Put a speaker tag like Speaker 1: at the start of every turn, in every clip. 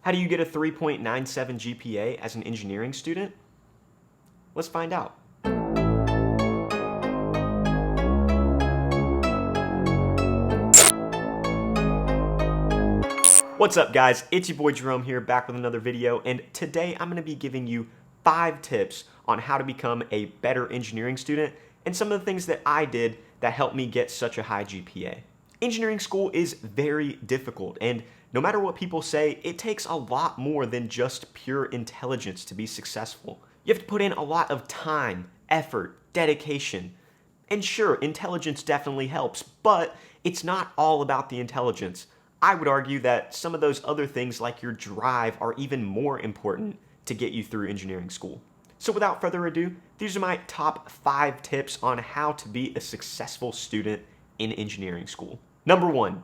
Speaker 1: How do you get a 3.97 GPA as an engineering student? Let's find out. What's up, guys? It's your boy Jerome here, back with another video, and today I'm going to be giving you 5 tips on how to become a better engineering student and some of the things that I did that helped me get such a high GPA. Engineering school is very difficult, and no matter what people say, it takes a lot more than just pure intelligence to be successful. You have to put in a lot of time, effort, dedication. And sure, intelligence definitely helps, but it's not all about the intelligence. I would argue that some of those other things like your drive are even more important to get you through engineering school. So without further ado, these are my top 5 tips on how to be a successful student in engineering school. Number 1,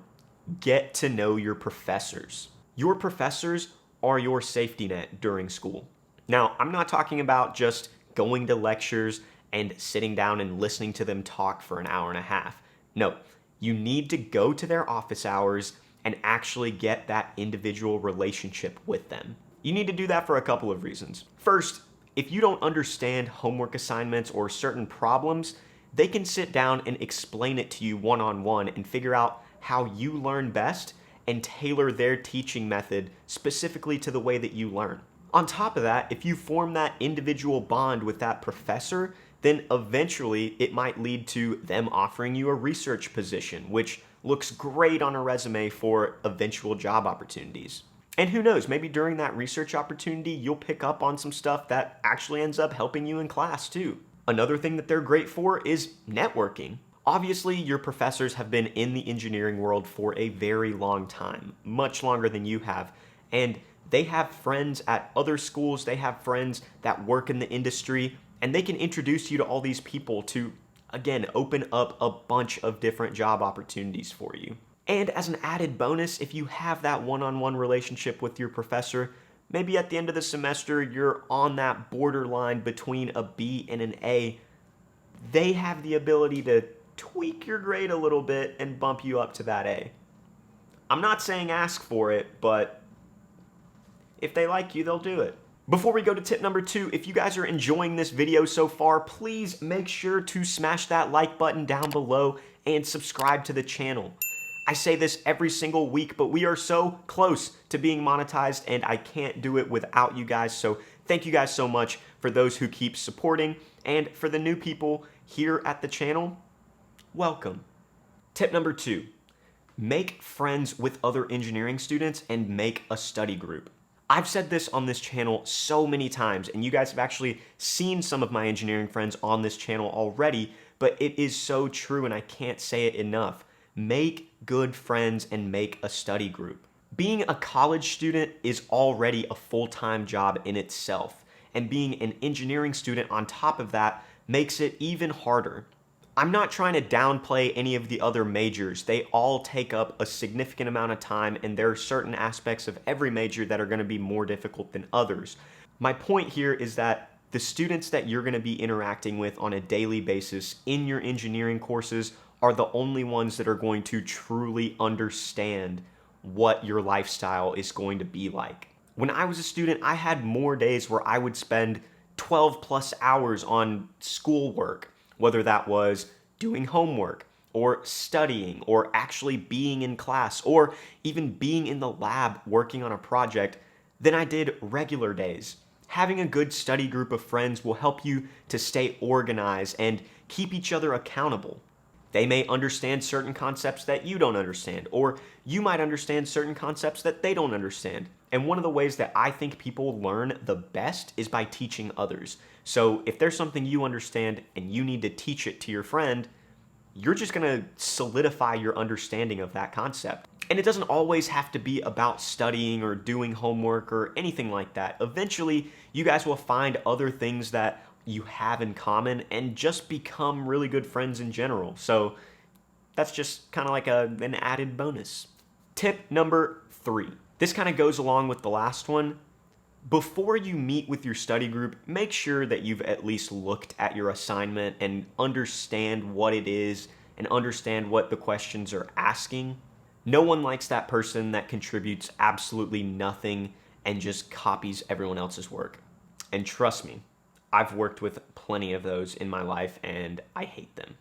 Speaker 1: get to know your professors. Your professors are your safety net during school. Now, I'm not talking about just going to lectures and sitting down and listening to them talk for an hour and a half. No, you need to go to their office hours and actually get that individual relationship with them. You need to do that for a couple of reasons. First, if you don't understand homework assignments or certain problems, they can sit down and explain it to you one-on-one and figure out how you learn best and tailor their teaching method specifically to the way that you learn. On top of that, if you form that individual bond with that professor, then eventually it might lead to them offering you a research position, which looks great on a resume for eventual job opportunities. And who knows, maybe during that research opportunity, you'll pick up on some stuff that actually ends up helping you in class too. Another thing that they're great for is networking. Obviously, your professors have been in the engineering world for a very long time, much longer than you have, and they have friends at other schools, they have friends that work in the industry, and they can introduce you to all these people to, again, open up a bunch of different job opportunities for you. And as an added bonus, if you have that one-on-one relationship with your professor, maybe at the end of the semester you're on that borderline between a B and an A, they have the ability to tweak your grade a little bit and bump you up to that A. I'm not saying ask for it, but if they like you, they'll do it. Before we go to tip number 2, if you guys are enjoying this video so far, please make sure to smash that like button down below and subscribe to the channel. I say this every single week, but we are so close to being monetized and I can't do it without you guys. So thank you guys so much for those who keep supporting, and for the new people here at the channel, welcome. Tip number 2, make friends with other engineering students and make a study group. I've said this on this channel so many times, and you guys have actually seen some of my engineering friends on this channel already, but it is so true and I can't say it enough. Make good friends and make a study group. Being a college student is already a full-time job in itself, and being an engineering student on top of that makes it even harder. I'm not trying to downplay any of the other majors. They all take up a significant amount of time, and there are certain aspects of every major that are going to be more difficult than others. My point here is that the students that you're going to be interacting with on a daily basis in your engineering courses are the only ones that are going to truly understand what your lifestyle is going to be like. When I was a student, I had more days where I would spend 12 plus hours on schoolwork, whether that was doing homework or studying or actually being in class or even being in the lab working on a project, than I did regular days. Having a good study group of friends will help you to stay organized and keep each other accountable. They may understand certain concepts that you don't understand, or you might understand certain concepts that they don't understand. And one of the ways that I think people learn the best is by teaching others. So if there's something you understand and you need to teach it to your friend, you're just going to solidify your understanding of that concept. And it doesn't always have to be about studying or doing homework or anything like that. Eventually, you guys will find other things that you have in common and just become really good friends in general. So that's just kind of like an added bonus. Tip number 3. This kind of goes along with the last one. Before you meet with your study group, make sure that you've at least looked at your assignment and understand what it is and understand what the questions are asking. No one likes that person that contributes absolutely nothing and just copies everyone else's work. And trust me, I've worked with plenty of those in my life and I hate them.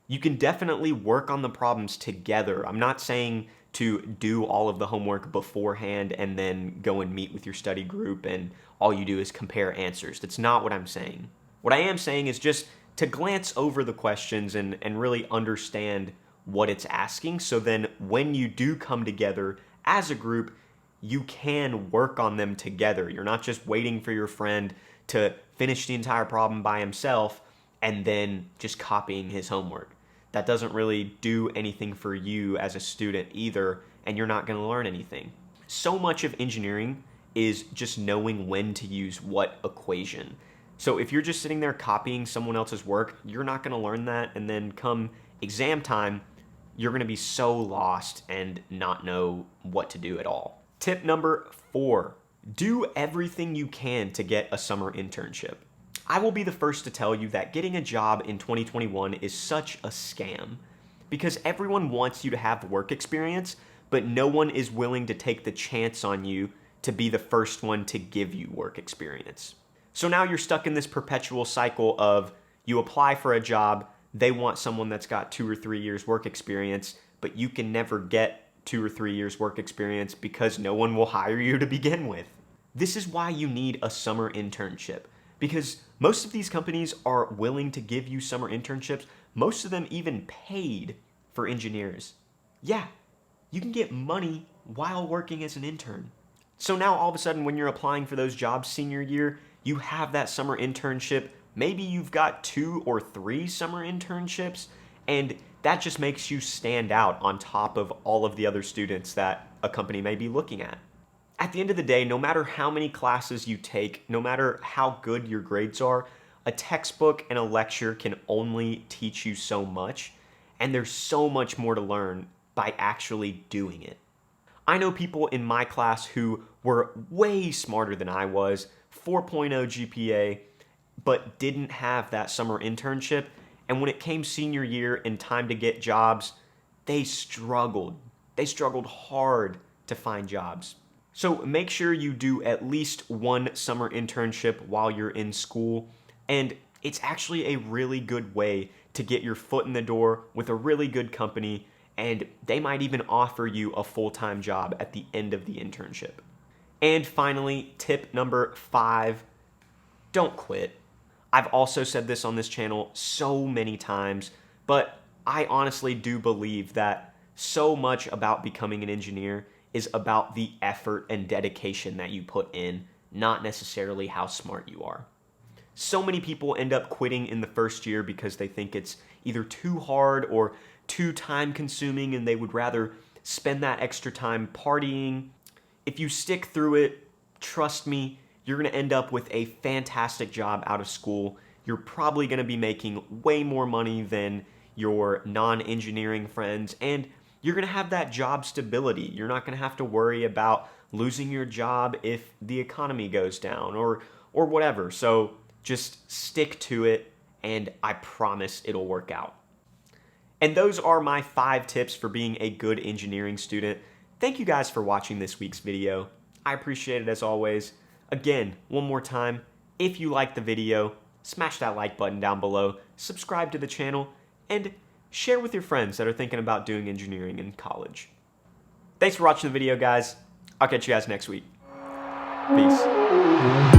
Speaker 1: You can definitely work on the problems together. I'm not saying to do all of the homework beforehand and then go and meet with your study group and all you do is compare answers. That's not what I'm saying. What I am saying is just to glance over the questions and really understand what it's asking, so then when you do come together as a group, you can work on them together. You're not just waiting for your friend to finish the entire problem by himself and then just copying his homework. That doesn't really do anything for you as a student either, and you're not going to learn anything. So much of engineering is just knowing when to use what equation. So if you're just sitting there copying someone else's work, you're not going to learn that, and then come exam time, you're going to be so lost and not know what to do at all. Tip number 4, do everything you can to get a summer internship. I will be the first to tell you that getting a job in 2021 is such a scam because everyone wants you to have work experience, but no one is willing to take the chance on you to be the first one to give you work experience. So now you're stuck in this perpetual cycle of you apply for a job, they want someone that's got 2 or 3 years work experience, but you can never get 2 or 3 years work experience because no one will hire you to begin with. This is why you need a summer internship, because most of these companies are willing to give you summer internships, most of them even paid for engineers. Yeah, you can get money while working as an intern. So now all of a sudden when you're applying for those jobs senior year, you have that summer internship. Maybe you've got 2 or 3 summer internships, and that just makes you stand out on top of all of the other students that a company may be looking at. At the end of the day, no matter how many classes you take, no matter how good your grades are, a textbook and a lecture can only teach you so much, and there's so much more to learn by actually doing it. I know people in my class who were way smarter than I was, 4.0 GPA, but didn't have that summer internship, and when it came senior year and time to get jobs, they struggled. They struggled hard to find jobs. So make sure you do at least 1 summer internship while you're in school, and it's actually a really good way to get your foot in the door with a really good company, and they might even offer you a full-time job at the end of the internship. And finally, tip number 5, don't quit. I've also said this on this channel so many times, but I honestly do believe that so much about becoming an engineer is about the effort and dedication that you put in, not necessarily how smart you are. So many people end up quitting in the first year because they think it's either too hard or too time consuming and they would rather spend that extra time partying. If you stick through it, trust me, you're going to end up with a fantastic job out of school. You're probably going to be making way more money than your non-engineering friends, and you're going to have that job stability. You're not going to have to worry about losing your job if the economy goes down or whatever. So just stick to it, and I promise it'll work out. And those are my 5 tips for being a good engineering student. Thank you guys for watching this week's video. I appreciate it as always. Again, one more time, if you liked the video, smash that like button down below, subscribe to the channel, and share with your friends that are thinking about doing engineering in college. Thanks for watching the video, guys. I'll catch you guys next week. Peace.